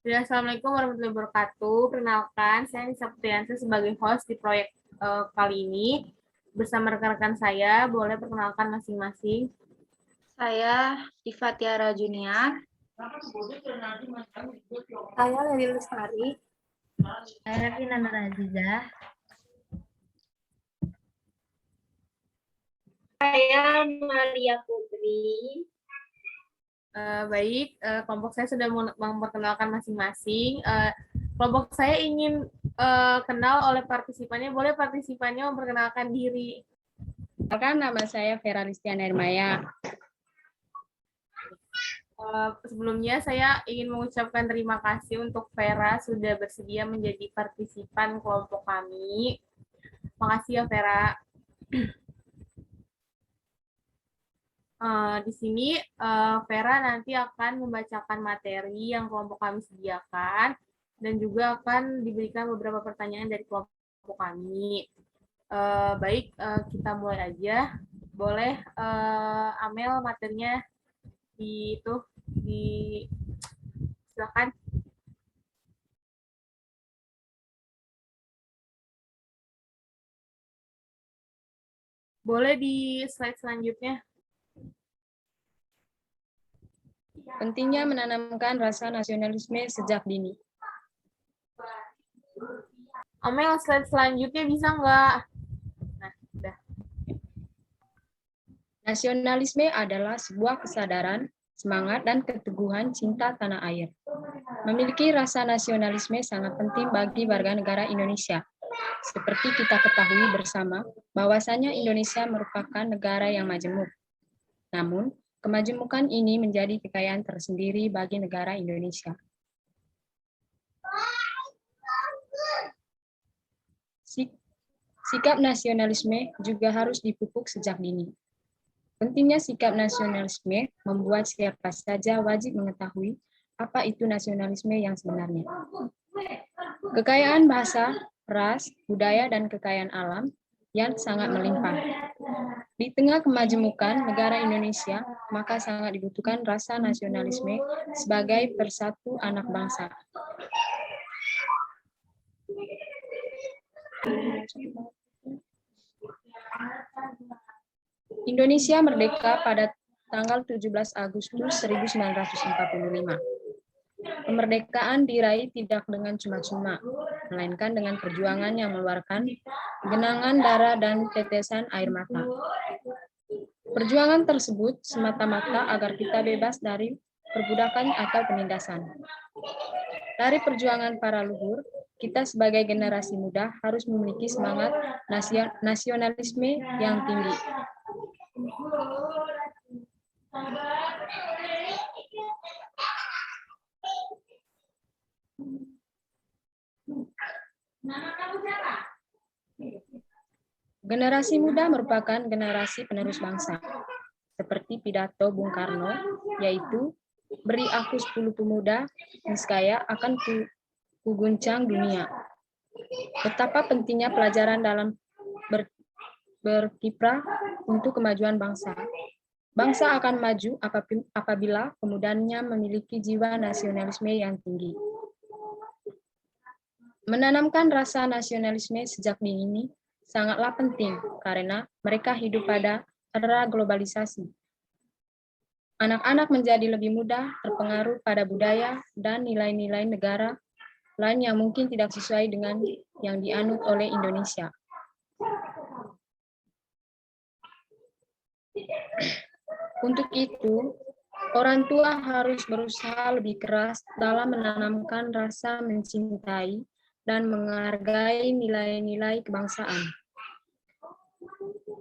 Ya, Assalamualaikum warahmatullahi wabarakatuh. Perkenalkan, saya Nisa Putriansa sebagai host di proyek kali ini. Bersama rekan-rekan saya, boleh perkenalkan masing-masing. Saya Diva Tiara Junior. Saya Leli Lestari. Saya Vina Nur Azizah. Saya Maria Putri. Baik, kelompok saya sudah memperkenalkan masing-masing. Kelompok saya ingin kenal oleh partisipannya. Boleh partisipannya memperkenalkan diri. Perkenalkan, nama saya Vera Listiana Hermaya. Sebelumnya saya ingin mengucapkan terima kasih untuk Vera sudah bersedia menjadi partisipan kelompok kami. Makasih ya Vera. Di sini Vera nanti akan membacakan materi yang kelompok kami sediakan dan juga akan diberikan beberapa pertanyaan dari kelompok kami. Baik, kita mulai aja. Boleh Amel materinya silakan. Boleh di slide selanjutnya. Pentingnya menanamkan rasa nasionalisme sejak dini. Amel, slide selanjutnya bisa nggak? Nah, udah. Nasionalisme adalah sebuah kesadaran, semangat, dan keteguhan cinta tanah air. Memiliki rasa nasionalisme sangat penting bagi warga negara Indonesia. Seperti kita ketahui bersama, bahwasanya Indonesia merupakan negara yang majemuk. Namun, kemajemukan ini menjadi kekayaan tersendiri bagi negara Indonesia. Sikap nasionalisme juga harus dipupuk sejak dini. Pentingnya sikap nasionalisme membuat siapa saja wajib mengetahui apa itu nasionalisme yang sebenarnya. Kekayaan bahasa, ras, budaya, dan kekayaan alam yang sangat melimpah. Di tengah kemajemukan negara Indonesia, maka sangat dibutuhkan rasa nasionalisme sebagai persatu anak bangsa. Indonesia merdeka pada tanggal 17 Agustus 1945. Kemerdekaan diraih tidak dengan cuma-cuma, melainkan dengan perjuangan yang mengeluarkan genangan darah dan tetesan air mata. Perjuangan tersebut semata-mata agar kita bebas dari perbudakan atau penindasan. Dari perjuangan para leluhur, kita sebagai generasi muda harus memiliki semangat nasionalisme yang tinggi. Generasi muda merupakan generasi penerus bangsa. Seperti pidato Bung Karno, yaitu beri aku 10 pemuda, niscaya akan kuguncang dunia. Betapa pentingnya pelajaran dalam berkiprah untuk kemajuan bangsa. Bangsa akan maju apabila pemudanya memiliki jiwa nasionalisme yang tinggi. Menanamkan rasa nasionalisme sejak dini sangatlah penting karena mereka hidup pada era globalisasi. Anak-anak menjadi lebih mudah terpengaruh pada budaya dan nilai-nilai negara lain yang mungkin tidak sesuai dengan yang dianut oleh Indonesia. Untuk itu, orang tua harus berusaha lebih keras dalam menanamkan rasa mencintai dan menghargai nilai-nilai kebangsaan.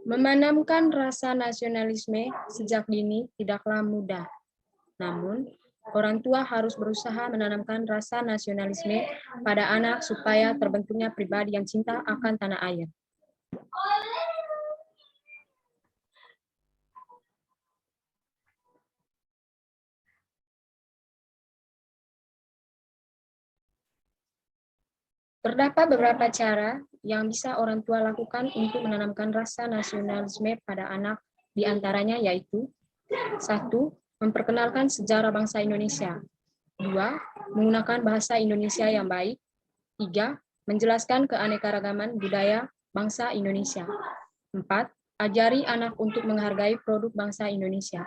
Menanamkan rasa nasionalisme sejak dini tidaklah mudah. Namun, orang tua harus berusaha menanamkan rasa nasionalisme pada anak supaya terbentuknya pribadi yang cinta akan tanah air. Terdapat beberapa cara yang bisa orang tua lakukan untuk menanamkan rasa nasionalisme pada anak, di antaranya yaitu 1. memperkenalkan sejarah bangsa Indonesia. 2. Menggunakan bahasa Indonesia yang baik. 3. Menjelaskan keanekaragaman budaya bangsa Indonesia. 4. Ajari anak untuk menghargai produk bangsa Indonesia.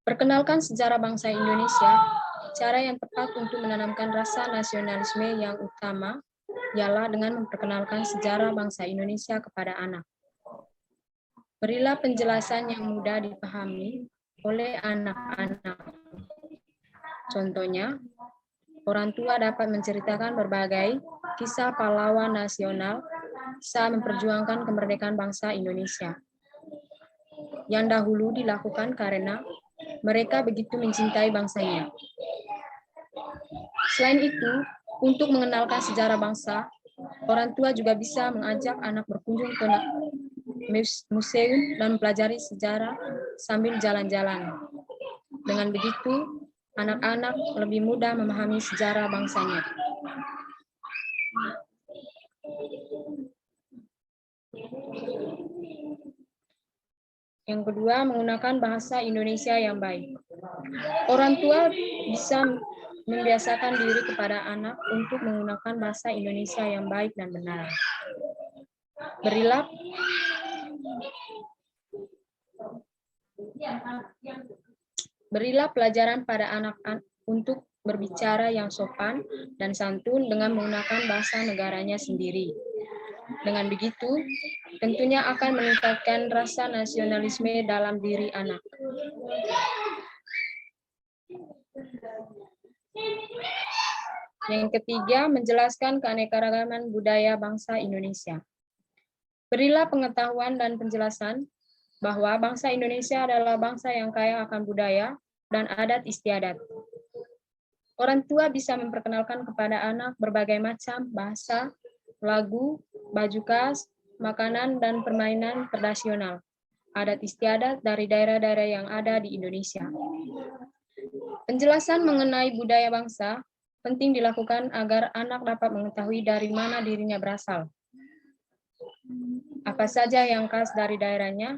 Perkenalkan sejarah bangsa Indonesia. Cara yang tepat untuk menanamkan rasa nasionalisme yang utama ialah dengan memperkenalkan sejarah bangsa Indonesia kepada anak. Berilah penjelasan yang mudah dipahami oleh anak-anak. Contohnya, orang tua dapat menceritakan berbagai kisah pahlawan nasional saat memperjuangkan kemerdekaan bangsa Indonesia, yang dahulu dilakukan karena mereka begitu mencintai bangsanya. Selain itu, untuk mengenalkan sejarah bangsa, orang tua juga bisa mengajak anak berkunjung ke museum dan mempelajari sejarah sambil jalan-jalan. Dengan begitu, anak-anak lebih mudah memahami sejarah bangsanya. Yang kedua, menggunakan bahasa Indonesia yang baik. Orang tua bisa membiasakan diri kepada anak untuk menggunakan bahasa Indonesia yang baik dan benar. Berilah pelajaran pada anak untuk berbicara yang sopan dan santun dengan menggunakan bahasa negaranya sendiri. Dengan begitu, tentunya akan meningkatkan rasa nasionalisme dalam diri anak. Yang ketiga, menjelaskan keanekaragaman budaya bangsa Indonesia. Berilah pengetahuan dan penjelasan bahwa bangsa Indonesia adalah bangsa yang kaya akan budaya dan adat istiadat. Orang tua bisa memperkenalkan kepada anak berbagai macam bahasa, lagu, baju khas, makanan, dan permainan tradisional, adat istiadat dari daerah-daerah yang ada di Indonesia. Penjelasan mengenai budaya bangsa penting dilakukan agar anak dapat mengetahui dari mana dirinya berasal, apa saja yang khas dari daerahnya,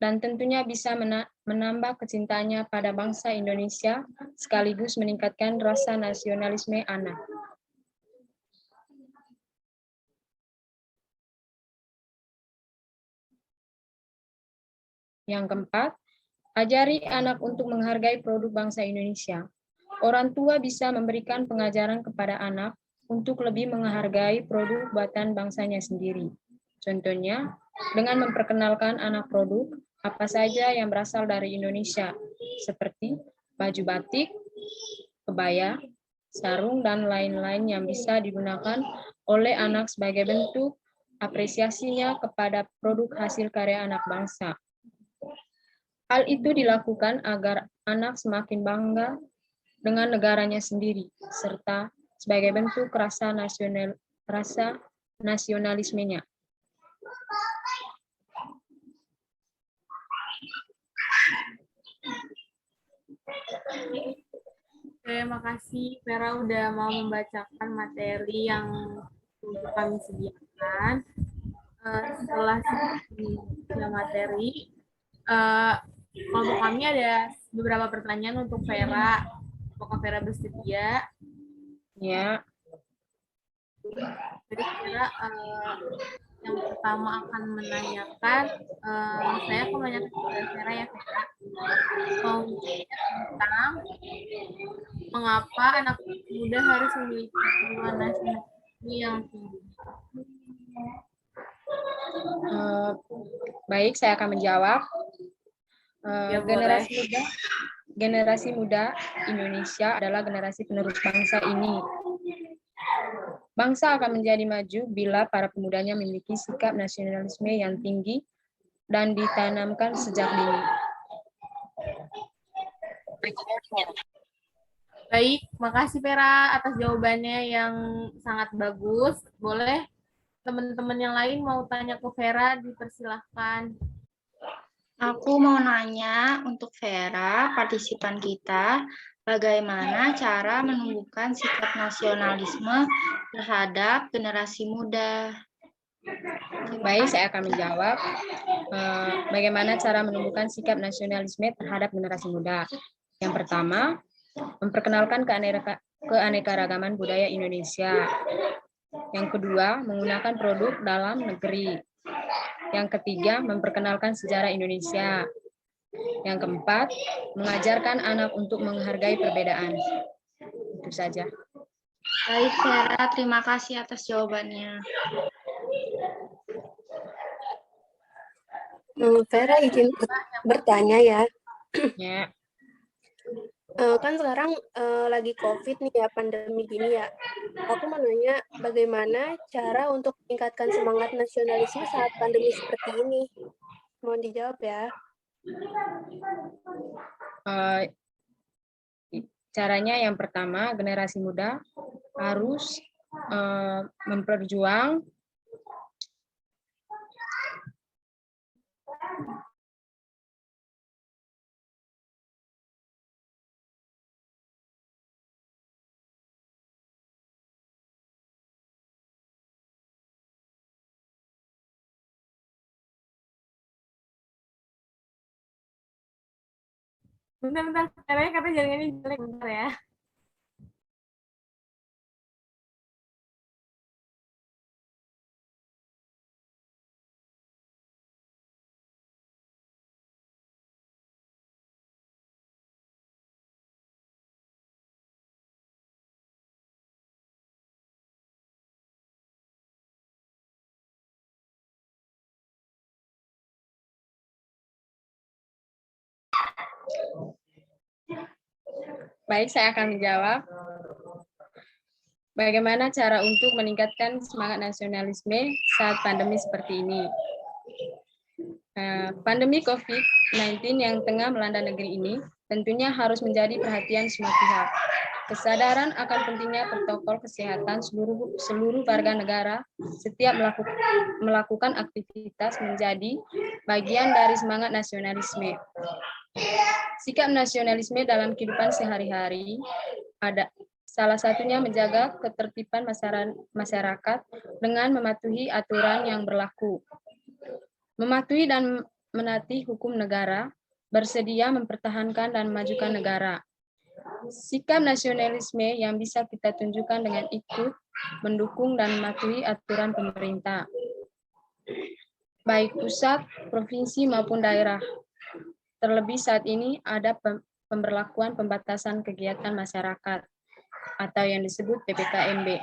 dan tentunya bisa menambah kecintaannya pada bangsa Indonesia sekaligus meningkatkan rasa nasionalisme anak. Yang keempat, ajari anak untuk menghargai produk bangsa Indonesia. Orang tua bisa memberikan pengajaran kepada anak untuk lebih menghargai produk buatan bangsanya sendiri. Contohnya, dengan memperkenalkan anak produk apa saja yang berasal dari Indonesia, seperti baju batik, kebaya, sarung, dan lain-lain yang bisa digunakan oleh anak sebagai bentuk apresiasinya kepada produk hasil karya anak bangsa. Hal itu dilakukan agar anak semakin bangga dengan negaranya sendiri, serta sebagai bentuk rasa nasionalismenya. Terima kasih Vera udah mau membacakan materi yang kami sediakan. Setelah selesai materi, kelompok kami ada beberapa pertanyaan untuk Vera. Apakah Vera bersedia? Ya. Jadi Vera yang pertama akan menanyakan, saya akan menanyakan kepada Vera ya Vera, tentang mengapa anak muda harus memiliki jiwa nasionalisme yang tinggi. Baik, saya akan menjawab. Boleh. Generasi muda Indonesia adalah generasi penerus bangsa ini. Bangsa akan menjadi maju bila para pemudanya memiliki sikap nasionalisme yang tinggi dan ditanamkan sejak dini. Baik, makasih Vera atas jawabannya yang sangat bagus. Boleh teman-teman yang lain mau tanya ke Vera, dipersilahkan. Aku mau nanya untuk Vera, partisipan kita, Bagaimana cara menumbuhkan sikap nasionalisme terhadap generasi muda? Baik, saya akan menjawab bagaimana cara menumbuhkan sikap nasionalisme terhadap generasi muda. Yang pertama, memperkenalkan keanekaragaman budaya Indonesia. Yang kedua, menggunakan produk dalam negeri. Yang ketiga, memperkenalkan sejarah Indonesia. Yang keempat, mengajarkan anak untuk menghargai perbedaan. Itu saja. Baik, Vera, terima kasih atas jawabannya. Vera izin bertanya ya. Ya. Kan sekarang lagi COVID nih ya, pandemi gini ya. Aku mau nanya bagaimana cara untuk meningkatkan semangat nasionalisme saat pandemi seperti ini? Mohon dijawab ya. Caranya yang pertama, generasi muda harus memperjuang Bentar, caranya kata jaringannya jelek, bentar ya. Baik, saya akan menjawab. Bagaimana cara untuk meningkatkan semangat nasionalisme saat pandemi seperti ini? Pandemi COVID-19 yang tengah melanda negeri ini tentunya harus menjadi perhatian semua pihak. Kesadaran akan pentingnya protokol kesehatan seluruh warga negara setiap melakukan aktivitas menjadi bagian dari semangat nasionalisme. Sikap nasionalisme dalam kehidupan sehari-hari ada salah satunya menjaga ketertiban masyarakat dengan mematuhi aturan yang berlaku. Mematuhi dan menaati hukum negara, bersedia mempertahankan dan memajukan negara. Sikap nasionalisme yang bisa kita tunjukkan dengan ikut, mendukung, dan mematuhi aturan pemerintah, baik pusat, provinsi, maupun daerah. Terlebih saat ini ada pemberlakuan pembatasan kegiatan masyarakat atau yang disebut PPKMB.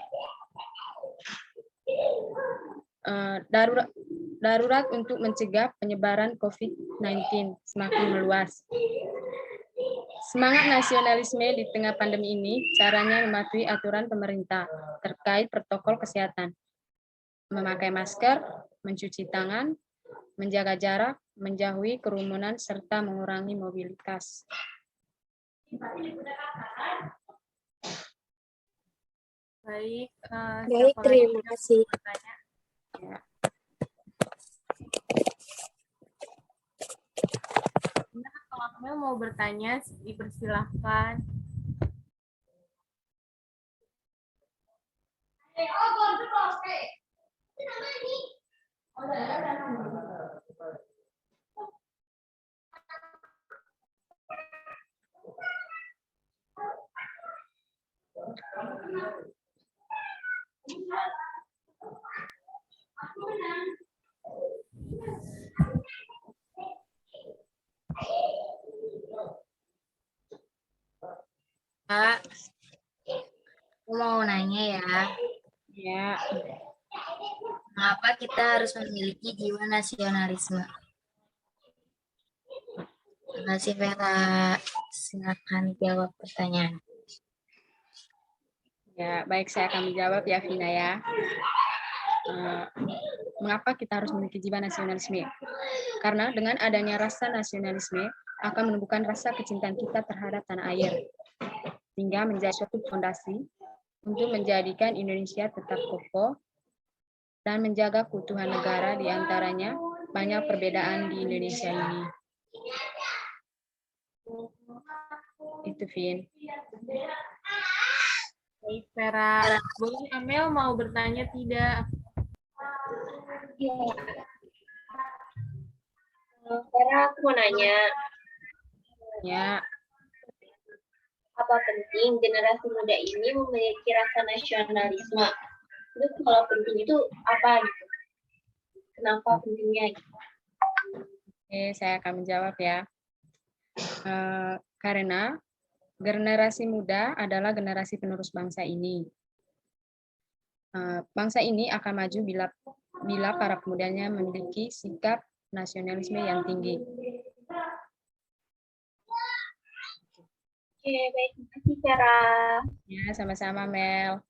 Darurat untuk mencegah penyebaran COVID-19 semakin meluas. Semangat nasionalisme di tengah pandemi ini caranya mematuhi aturan pemerintah terkait protokol kesehatan, memakai masker, mencuci tangan, menjaga jarak, menjauhi kerumunan, serta mengurangi mobilitas. Baik, Baik, terima kasih. Ya. Kalau Akmel mau bertanya, dipersilahkan. Kak, aku mau nanya ya, Ya. mengapa kita harus memiliki jiwa nasionalisme? Terima kasih, Vera. Silakan jawab pertanyaan. Ya, baik, saya akan menjawab ya, Vina ya. Mengapa kita harus memiliki jiwa nasionalisme? Karena dengan adanya rasa nasionalisme akan menumbuhkan rasa kecintaan kita terhadap tanah air, hingga menjadi suatu fondasi untuk menjadikan Indonesia tetap kokoh dan menjaga keutuhan negara, di antaranya banyak perbedaan di Indonesia ini. Itu, Vin. Baik, Vera. Boleh Amel mau bertanya tidak? Vera, aku mau nanya, Ya, apa penting generasi muda ini memiliki rasa nasionalisme? Terus kalau penting itu apa gitu? Kenapa pentingnya gitu? oke, saya akan menjawab ya. Karena generasi muda adalah generasi penerus bangsa ini. Bangsa ini akan maju bila para pemudanya memiliki sikap nasionalisme yang tinggi. Oke, baik. Terima kasih, Vera. Ya, sama-sama, Mel.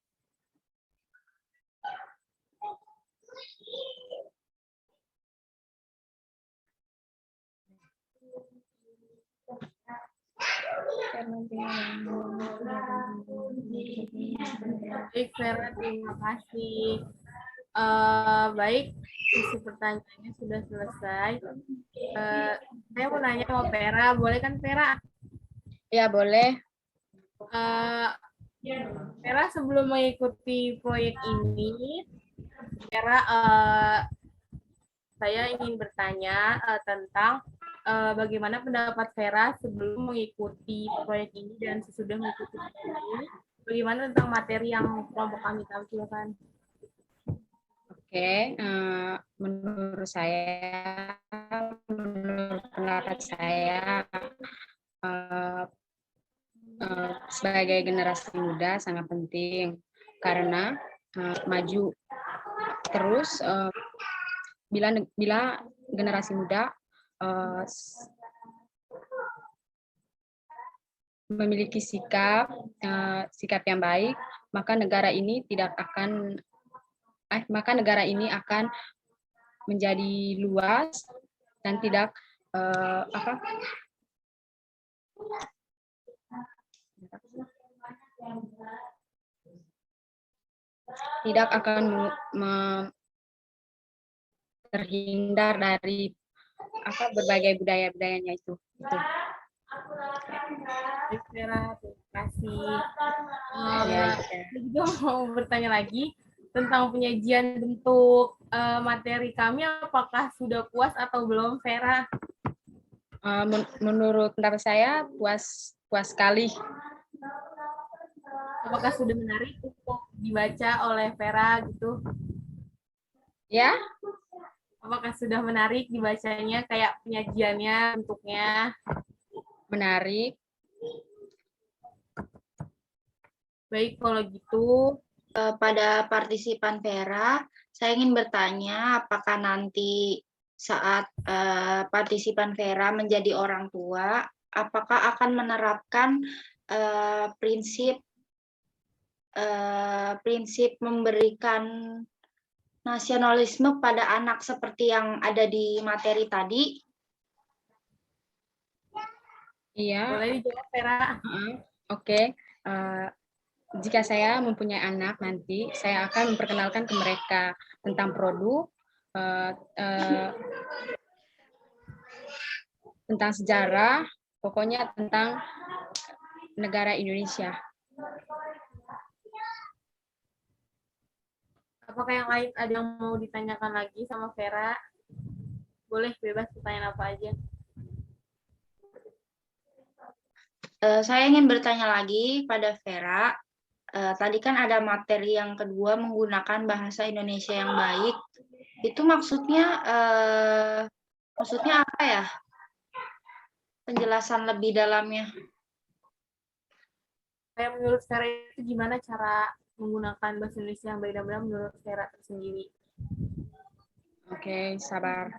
Baik, Vera, terima kasih. Baik, sisi pertanyaannya sudah selesai. Saya mau nanya sama Vera, boleh kan Vera? Ya, boleh. Vera sebelum mengikuti proyek ini, Vera, saya ingin bertanya tentang bagaimana pendapat Vera sebelum mengikuti proyek ini dan sesudah mengikuti proyek ini, bagaimana tentang materi yang kelompok kami tampilkan? Oke, menurut pendapat saya, sebagai generasi muda sangat penting karena maju terus bila generasi muda memiliki sikap yang baik, maka negara ini akan menjadi luas dan tidak akan terhindar dari berbagai budaya-budayanya itu. Baik, Vera, terima kasih. Ya. Saya juga mau bertanya lagi tentang penyajian bentuk materi kami, apakah sudah puas atau belum, Vera? Menurut pendapat saya puas sekali. Apakah sudah menarik untuk dibaca oleh Vera gitu? Ya. Apakah sudah menarik dibacanya, kayak penyajiannya, bentuknya? Menarik. Baik, kalau gitu. Pada partisipan Vera, saya ingin bertanya apakah nanti saat partisipan Vera menjadi orang tua, apakah akan menerapkan prinsip memberikan nasionalisme pada anak seperti yang ada di materi tadi? Iya. Boleh dijawab, Vera? Oke. Jika saya mempunyai anak nanti, saya akan memperkenalkan ke mereka tentang produk, tentang sejarah, pokoknya tentang negara Indonesia. Apakah yang lain ada yang mau ditanyakan lagi sama Vera? Boleh, bebas pertanyaan apa aja. Saya ingin bertanya lagi pada Vera. Tadi kan ada materi yang kedua menggunakan bahasa Indonesia yang baik. Itu maksudnya apa ya? Penjelasan lebih dalamnya. Kayak menurut Vera itu gimana cara menggunakan bahasa Indonesia yang baik dan benar menurut Vera tersendiri? Oke, sabar.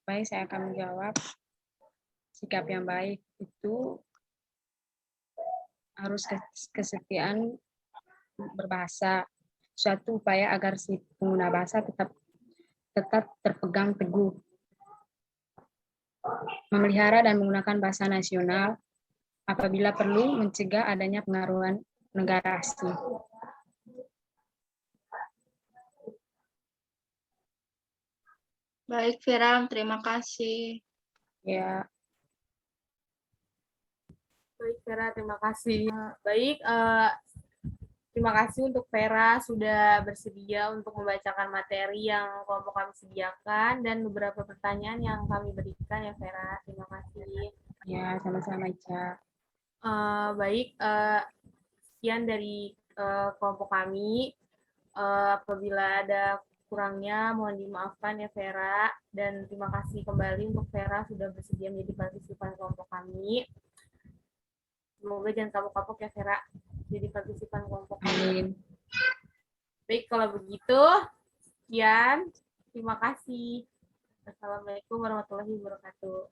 Baik, saya akan menjawab. Sikap yang baik itu harus kesetiaan berbahasa, suatu upaya agar si pengguna bahasa tetap terpegang teguh, memelihara dan menggunakan bahasa nasional apabila perlu mencegah adanya pengaruhan negara asing. Baik, Vera, terima kasih. Ya, Baik, Vera, terima kasih. Baik, terima kasih untuk Vera sudah bersedia untuk membacakan materi yang kelompok kami sediakan dan beberapa pertanyaan yang kami berikan ya, Vera. Terima kasih. ya, sama-sama, Ica. Baik, sekian dari kelompok kami. Apabila ada kurangnya, mohon dimaafkan ya, Vera. Dan terima kasih kembali untuk Vera sudah bersedia menjadi partisipan kelompok kami. Semoga jangan kapok-kapok ya, Vera, jadi partisipan kelompok kami. Amin. Baik, kalau begitu, sekian. Terima kasih. Assalamualaikum warahmatullahi wabarakatuh.